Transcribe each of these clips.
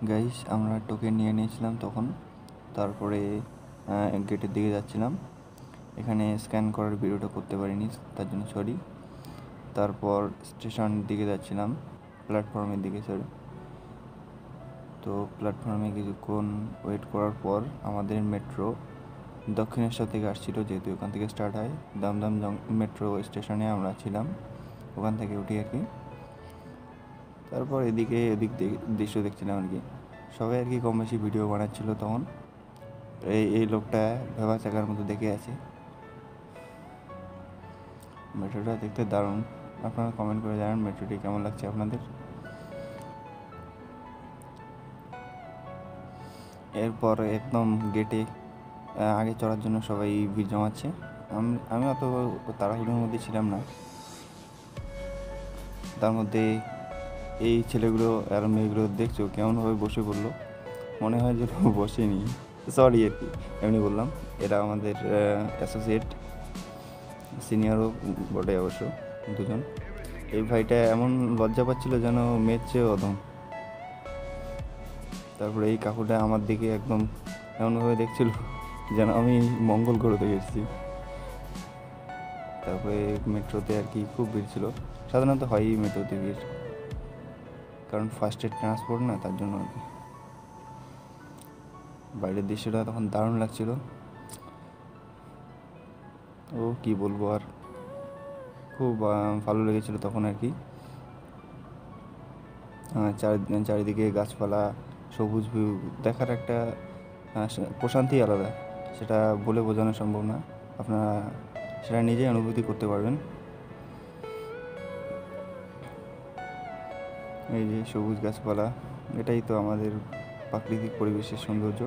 Guys আমরা token নিয়ে নিয়েছিলাম তখন। তারপরে গেটের দিকে যাচ্ছিলাম। এখানে স্ক্যান করার ভিডিওটা করতে পারিনি, তার জন্য সরি। তারপর স্টেশন দিকে যাচ্ছিলাম, প্ল্যাটফর্মের দিকে সরি। তো প্ল্যাটফর্মে কিছুক্ষণ ওয়েট করার পর আমাদের মেট্রো দক্ষিণেশ্বর থেকে আসছিল, যেহেতু ওখান থেকে স্টার্ট হয়। দমদম মেট্রো স্টেশনে আমরা ছিলাম, ওখান থেকে উঠি আর কি। তারপর এদিক দৃশ্য দেখছিলাম আর কি। সবাই আর কি কম বেশি ভিডিও বানাচ্ছিল তখন। এই লোকটা ভেবা চাকার মতো দেখে আছে। মেট্রোটা দেখতে দারুণ। আপনারা কমেন্ট করে জানান মেট্রোটি কেমন লাগছে আপনাদের। এরপর একদম গেটে আগে চড়ার জন্য সবাই ভিড় জমাচ্ছে। আমি অত তাড়াহুড়োর মধ্যে ছিলাম না। তার মধ্যে এই ছেলেগুলো আর মেয়েগুলো দেখছো কেমনভাবে বসে পড়লো, মনে হয় যে বসেনি, সরি আর কি, এমনি বললাম। এরা আমাদের অ্যাসোসিয়েট, সিনিয়রও বটে অবশ্য, দুজন। এই ভাইটা এমন লজ্জা পাচ্ছিল যেন মেয়ের চেয়ে অধম। তারপরে এই কাকুটা আমার দিকে একদম এমনভাবে দেখছিল যেন আমি মঙ্গল গ্রহ থেকে এসেছি। তারপরে মেট্রোতে আর কি খুব ভিড় ছিল, সাধারণত হয়ই মেট্রোতে ভিড়, কারণ ফার্স্ট এড ট্রান্সপোর্ট না, তার জন্য আর কি। বাইরের দৃশ্যটা তখন দারুণ লাগছিল। ও কি বলবো আর, খুব ভালো লেগেছিল তখন আর কি। চারিদিকে গাছপালা, সবুজ ভিউ দেখার একটা প্রশান্তি আলাদা, সেটা বলে বোঝানো সম্ভব না। আপনারা সেটা নিজেই অনুভূতি করতে পারবেন। এই যে সবুজ গাছপালা, এটাই তো আমাদের প্রাকৃতিক পরিবেশের সৌন্দর্য।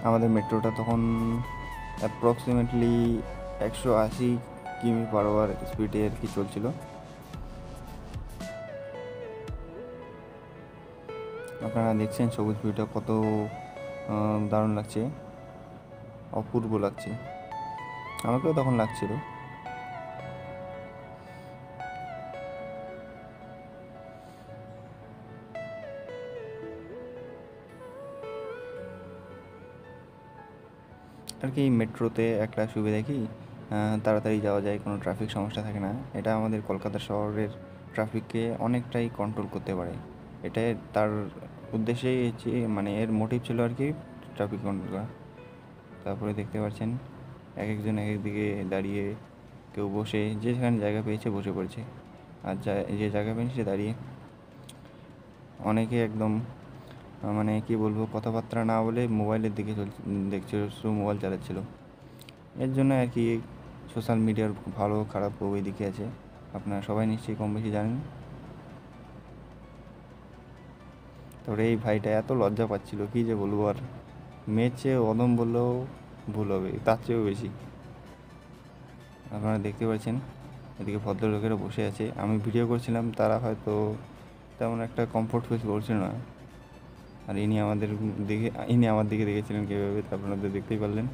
আমাদের মেট্রোটা তখন অ্যাপ্রক্সিমেটলি 180 কিমি/আওয়ার স্পিডে আর কি চলছিল। আপনারা দেখছেন সবুজ ভিউটা কত দারুণ লাগছে, অপূর্ব লাগছে, আমাকেও তখন লাগছিল। আর কি মেট্রোতে একটা সুবিধা কি, তাড়াতাড়ি যাওয়া যায়, কোনো ট্রাফিক সমস্যা থাকে না। এটা আমাদের কলকাতা শহরের ট্রাফিককে অনেকটাই কন্ট্রোল করতে পারে। এটাই তার উদ্দেশ্যেই হচ্ছে, মানে এর মোটিভ ছিল আর কি ট্রাফিক কন্ট্রোল করা। তারপরে দেখতে পাচ্ছেন এক একজন এক এক দিকে দাঁড়িয়ে, কেউ বসে, যেখানে জায়গা পেয়েছে বসে পড়েছে, আর যে জায়গা পেয়েছে সে দাঁড়িয়ে। অনেকে একদম মানে কি বলবো, কথাবার্তা না বলে মোবাইলের দিকে দেখছিল, শুধু মোবাইল চালাচ্ছিল। এর জন্য আর কি সোশ্যাল মিডিয়ার ভালো খারাপ উভয় দিকে আছে, আপনারা সবাই নিশ্চয়ই কম বেশি জানেন। তারপরে এই ভাইটা এত লজ্জা পাচ্ছিল, কি যে বলবো আর, মেয়ের চেয়ে অদম বললেও ভুল হবে, তার চেয়েও বেশি। আপনারা দেখতে পাচ্ছেন এদিকে ভদ্রলোকেরা বসে আছে, আমি ভিডিও করছিলাম, তারা হয়তো তেমন একটা কমফোর্ট ফিল করছিল না। আর ইনি আমার দিকে দেখেছিলেন কীভাবে, আপনারা তো দেখতেই পারলেন।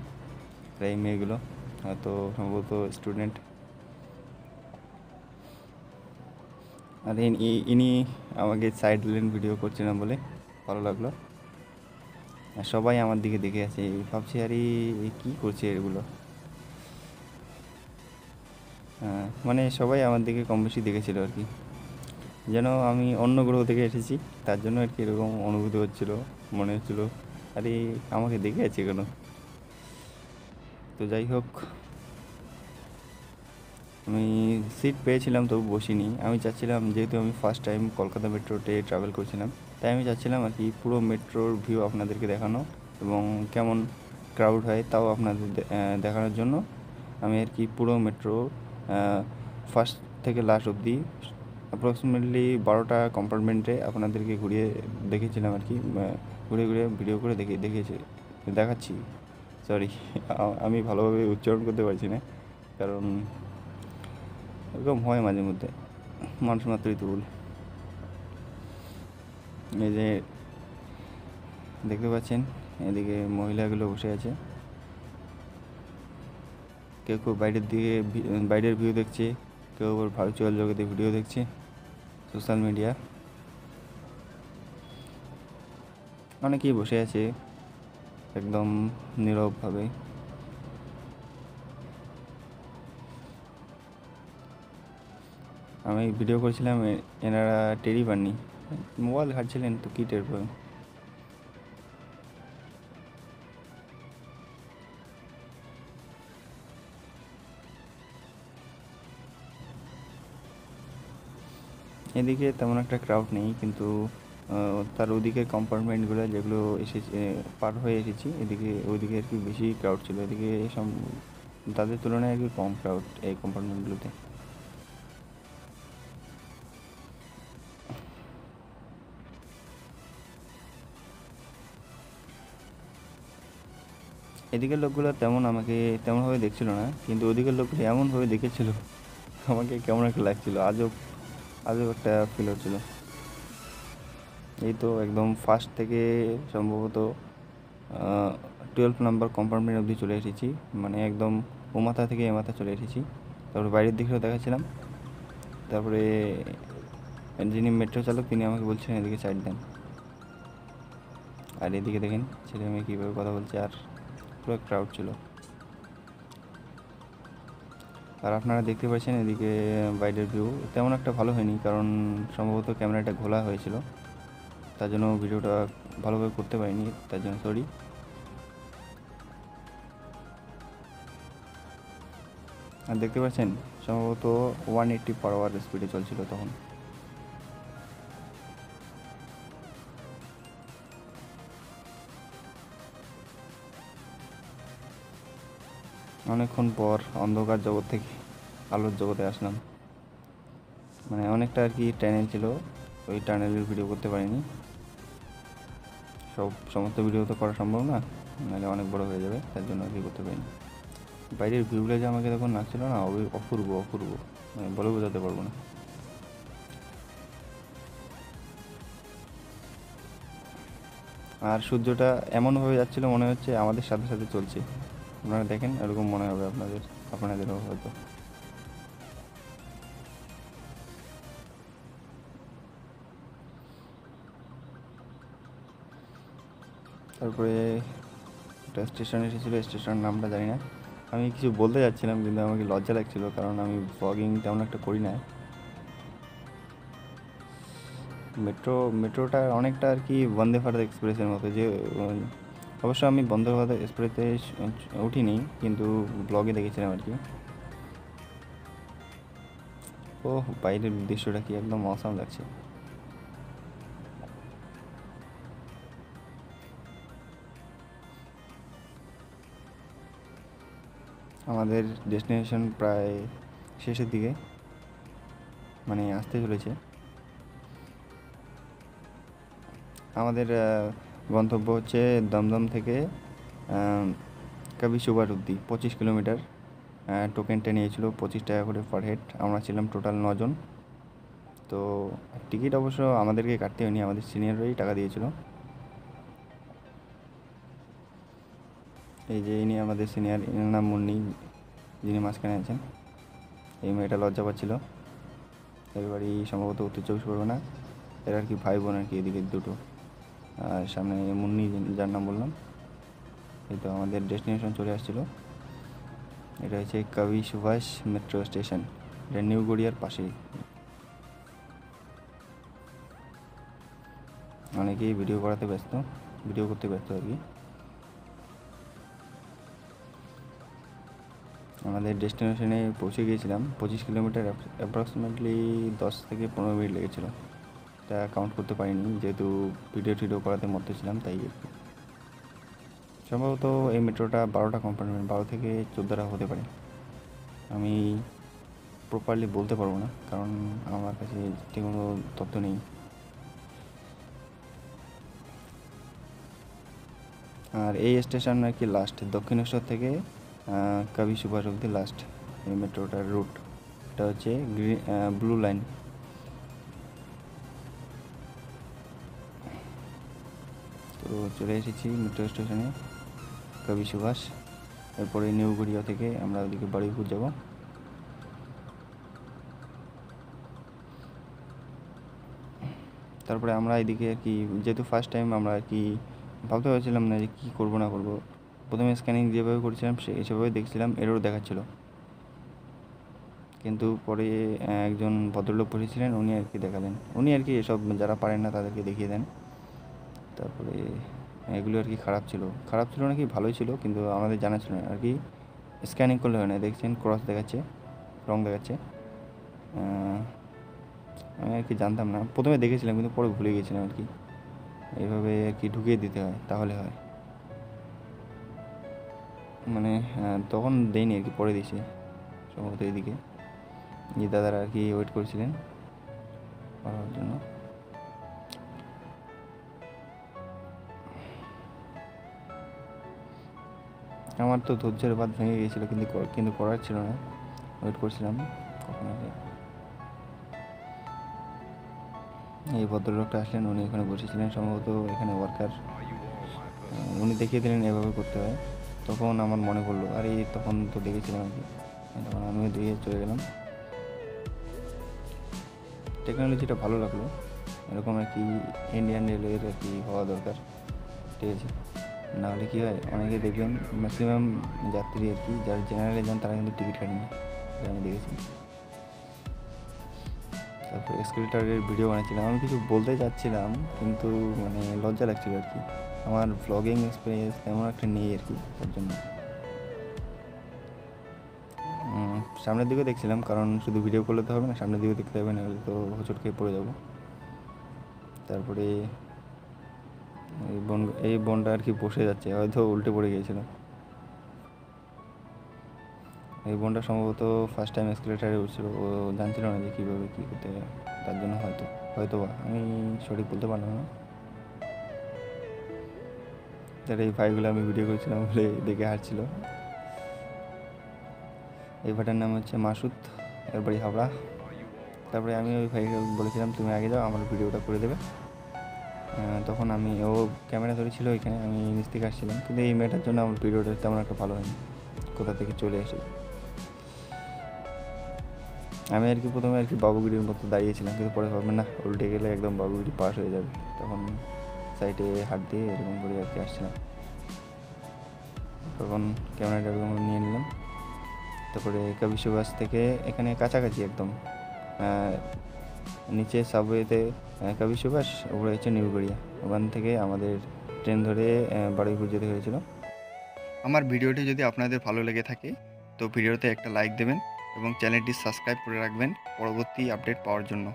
আর এই মেয়েগুলো হয়তো সম্ভবত স্টুডেন্ট। আর ইনি আমাকে সাইড লেন ভিডিও করছিলাম বলে ভালো লাগলো। আর সবাই আমার দিকে দেখে আছে, ভাবছি আরে কী করছে এগুলো। মানে সবাই আমার দিকে কম বেশি দেখেছিল আর কি, যেন আমি অন্য গ্রহ থেকে এসেছি, তার জন্য আর কি এরকম অনুভূতি হচ্ছিলো, মনে হচ্ছিলো আরে আমাকে দেখে আছে কেন। তো যাই হোক, আমি সিট পেয়েছিলাম তবু বসিনি। আমি চাচ্ছিলাম, যেহেতু আমি ফার্স্ট টাইম কলকাতা মেট্রোতে ট্রাভেল করছিলাম, তাই আমি চাচ্ছিলাম আর কি পুরো মেট্রোর ভিউ আপনাদেরকে দেখানো, এবং কেমন ক্রাউড হয় তাও আপনাদের দেখানোর জন্য আমি আর কি পুরো মেট্রো ফার্স্ট থেকে লাস্ট অবধি অ্যাপ্রক্সিমেটলি 12টা কম্পার্টমেন্টে আপনাদেরকে ঘুরিয়ে দেখেছিলাম আর কি, ঘুরে ঘুরে ভিডিও করে দেখাচ্ছি। সরি, আমি ভালোভাবে উচ্চারণ করতে পারছি না, কারণ এরকম হয় মাঝে মধ্যে, মানুষ মাত্রই তো ভুল। এই যে দেখতে পাচ্ছেন এদিকে মহিলাগুলো বসে আছে, কেউ কেউ বাইরের দিকে বাইরের ভিউ দেখছে, কেউ আবার ভার্চুয়াল জগতে ভিডিও দেখছে, সোশ্যাল মিডিয়া। অনেকেই বসে আছে একদম নীরবভাবে। আমি ভিডিও করছিলাম, এনারা টেরই পাননি, মোবাইল ঘাটছিলেন তো কী টের পাবেন। এদিকে তেমন একটা ক্রাউড নেই, কিন্তু তার ওদিকের কম্পার্টমেন্টগুলো যেগুলো এসেছে পার হয়ে এসেছি, এদিকে ওইদিকে আর কি বেশি ক্রাউড ছিল, এদিকে তাদের তুলনায় আর কি কম ক্রাউড এই কম্পার্টমেন্টগুলোতে। এদিকের লোকগুলো তেমন আমাকে তেমনভাবে দেখছিল না, কিন্তু ওদিকের লোকগুলো এমনভাবে দেখেছিল আমাকে কেমন একটা লাগছিল, আজব আজব একটা ফিল হচ্ছিল। এই তো একদম ফার্স্ট থেকে সম্ভবত 12 নম্বর কম্পার্টমেন্ট অবধি চলে এসেছি, মানে একদম ও মাথা থেকে এ মাথা চলে এসেছি। তারপরে বাইরের দিকেও দেখাচ্ছিলাম, তারপরে যিনি মেট্রো চালক তিনি আমাকে বলছিলেন এদিকে সাইড দেন। আর এদিকে দেখেন ছেলে মেয়ে কীভাবে কথা বলছে, আর পুরো ক্রাউড ছিল। আর আপনারা দেখতে পাচ্ছেন এদিকে বাইরের ভিউ তেমন একটা ভালো হয়নি, কারণ সম্ভবত ক্যামেরাটা ঘোলা হয়েছিল, তার জন্য ভিডিওটা ভালোভাবে করতে পারিনি, তার জন্য সরি। আর দেখতে পাচ্ছেন সম্ভবত 180 স্পিডে চলছিল তখন। অনেকক্ষণ পর অন্ধকার জগৎ থেকে আলোর জগতে আসলাম, মানে অনেকটা আর কি টানেল ছিল, ওই টানেলের ভিডিও করতে পারিনি, সমস্ত ভিডিও তো করা সম্ভব না, নাহলে অনেক বড় হয়ে যাবে, তার জন্য আর কি করতে পারিনি। বাইরের ভিউগুলো যে আমাকে তখন লাগছিল না, অপূর্ব অপূর্ব, মানে বলে বোঝাতে পারবো না। আর সূর্যটা এমনভাবে যাচ্ছিল মনে হচ্ছে আমাদের সাথে সাথে চলছে, আপনারা দেখেন এরকম মনে হবে আপনাদেরও হয়তো। তারপরে একটা স্টেশন এসেছিলো, স্টেশনের নামটা জানি না, আমি কিছু বলতে যাচ্ছিলাম কিন্তু আমাকে লজ্জা লাগছিলো, কারণ আমি ব্লগিং তেমন একটা করি না। মেট্রোটা অনেকটা আর কি বন্দে ভারত এক্সপ্রেসের মতো, যে অবশ্য আমি বন্দে ভারত এক্সপ্রেসে উঠিনি, কিন্তু ব্লগে দেখেছিলাম আর কি। ও বাইরের দৃশ্যটা কি একদম অসাম লাগছে। আমাদের ডেস্টিনেশন প্রায় শেষের দিকে, মানে আসতে চলেছে। আমাদের গন্তব্য হচ্ছে দমদম থেকে কাবিসুবার অবধি 25 কিলোমিটার। টোকেনটা নিয়েছিল 25 টাকা করে পার হেড, আমরা ছিলাম টোটাল 9 জন। তো টিকিট অবশ্য আমাদেরকে কাটতে হয়নি, আমাদের সিনিয়ররাই টাকা দিয়েছিল। এই যে ইনি আমাদের সিনিয়র, এনার নাম মুন্নি, যিনি মাঝখানে আছেন। এই মেয়েটা লজ্জা পাচ্ছিল, এর বাড়ি সম্ভবত উত্তর 24 পরগনা, এর আর কি ভাই বোন আর কি এদিকে দুটো। আর সামনে মুন্নি যার নাম বললাম। এই তো আমাদের ডেস্টিনেশন চলে আসছিলো, এটা হচ্ছে কবি সুভাষ মেট্রো স্টেশন, এটা নিউ গড়িয়ার পাশেই। অনেকেই ভিডিও করতে ব্যস্ত আর কি। আমাদের ডেস্টিনেশনে পৌঁছে গিয়েছিলাম, 25 কিলোমিটার, অ্যাপ্রক্সিমেটলি 10 থেকে 15 মিনিট লেগেছিলো, তা কাউন্ট করতে পারিনি যেহেতু ভিডিও করাতে মধ্যে ছিলাম, তাই সম্ভবত এই মেট্রোটা 12টা কম্পার্টমেন্ট, 12 থেকে 14টা হতে পারে, আমি প্রপারলি বলতে পারবো না, কারণ আমার কাছে কোনো তথ্য নেই। আর এই স্টেশন আর কি লাস্ট, দক্ষিণেশ্বর থেকে কবি সুভাষ অবধি লাস্ট এই মেট্রোটার রুট। এটা হচ্ছে ব্লু লাইন। তো চলে এসেছি মেট্রো স্টেশনে কবি সুভাষ। এরপরে নিউ গড়িয়া থেকে আমরা ওদিকে বারুইপুর যাব। তারপরে আমরা এদিকে আর কি, যেহেতু ফার্স্ট টাইম আমরা আর কি ভাবতে পারছিলাম না যে কী করবো না করবো। প্রথমে স্ক্যানিং যেভাবে করেছিলাম সেভাবে দেখছিলাম, এরর দেখাচ্ছিল। কিন্তু পরে একজন ভদ্রলোক বসেছিলেন, উনি আর কি দেখালেন, উনি আর কি এসব যারা পারেন না তাদেরকে দেখিয়ে দেন। তারপরে এগুলো আর কি খারাপ ছিল নাকি ভালোই ছিল, কিন্তু আমাদের জানা ছিল না আর কি। স্ক্যানিং করলে হয় না, দেখছেন ক্রস দেখাচ্ছে, রং দেখাচ্ছে। আমি আর কি জানতাম না, প্রথমে দেখেছিলাম কিন্তু পরে ভুলে গেছিলাম আর কি। এইভাবে আর কি ঢুকিয়ে দিতে হয়, তাহলে হয়। মানে তখন দেয়নি আর কি, পরে দিয়েছি সম্ভবত। এদিকে যে দাদারা আর কি ওয়েট করছিলেন পাওয়ার জন্য। আমার তো ধৈর্যের বাঁধ ভেঙে গিয়েছিলো, কিন্তু করার ছিল না, ওয়েট করছিলাম কখন আসে। এই ভদ্রলোকটা আসলেন, উনি এখানে বসেছিলেন সম্ভবত, এখানে ওয়ার্কার। উনি দেখিয়ে দিলেন এভাবে করতে হয়। তখন আমার মনে পড়লো, আরে তখন তো দেখেছিলাম আর কি, তখন আমিও দিয়ে চলে গেলাম। টেকনোলজিটা ভালো লাগলো, এরকম আর কি ইন্ডিয়ান রেলওয়ের আর কি হওয়া দরকার, ঠিক আছে? নাহলে কী হয়, অনেকে দেখবেন ম্যাক্সিমাম যাত্রী আর কি যারা জেনারেলে যান তারা কিন্তু টিকিট কাটেনি, আমি দেখেছি। তারপর এক্সকেলেটারের ভিডিও বানিয়েছিলাম, আমি কিছু বলতে চাচ্ছিলাম কিন্তু মানে লজ্জা লাগছিল আর কি। আমার ভ্লগিং এক্সপিরিয়েন্স তেমন একটা নেই আর কি, তার জন্য সামনের দিকে দেখছিলাম, কারণ শুধু ভিডিও করলে তো হবে না, সামনের দিকে দেখতে হবে, নাহলে তো হোঁচট খেয়ে পড়ে যাব। তারপরে এই বোনটা আর কি বসে যাচ্ছে, হয়তো উল্টে পড়ে গিয়েছিল। এই বোনটা সম্ভবত ফার্স্ট টাইম এক্সকেলেটারে উঠছিল, ও জানছিল না যে কীভাবে কী করতে হয়, তার জন্য হয়তো বা আমি সঠিক বলতে পারলাম না। তার এই ভাইগুলো আমি ভিডিও করেছিলাম বলে দেখে হাঁটছিল। এই ভাইটার নাম হচ্ছে মাসুদ, এর বাড়ি হাওড়া। তারপরে আমি ওই ভাইকে বলেছিলাম তুমি আগে যাও, আমার ভিডিওটা করে দেবে। তখন ও ক্যামেরা ধরেছিল এখানে, আমি নিচ থেকে আসছিলাম, কিন্তু এই মেয়েটার জন্য আমার ভিডিওটা তেমন একটা ভালো হয়নি, কোথা থেকে চলে এসে। আমি আর কি প্রথমে আর কি বাবুগিরির মতো দাঁড়িয়েছিলাম, কিন্তু পরে ভাবলাম না, উল্টে গেলে একদম বাবুগিরি পাস হয়ে যাবে, তখন সাইডে হাত দিয়ে এরকম করে আর কি আসছিলাম। তখন ক্যামেরাটা এরকম নিয়ে নিলাম। তারপরে কবি সুভাষ থেকে এখানে কাছাকাছি একদম, নিচে সাবওয়েতে কবি সুভাষ, উপরে হচ্ছে নিউ গড়িয়া। ওখান থেকে আমাদের ট্রেন ধরে বারুইপুর যেতে হয়েছিল। আমার ভিডিওটি যদি আপনাদের ভালো লেগে থাকে তো ভিডিওতে একটা লাইক দেবেন এবং চ্যানেলটি সাবস্ক্রাইব করে রাখবেন পরবর্তী আপডেট পাওয়ার জন্য।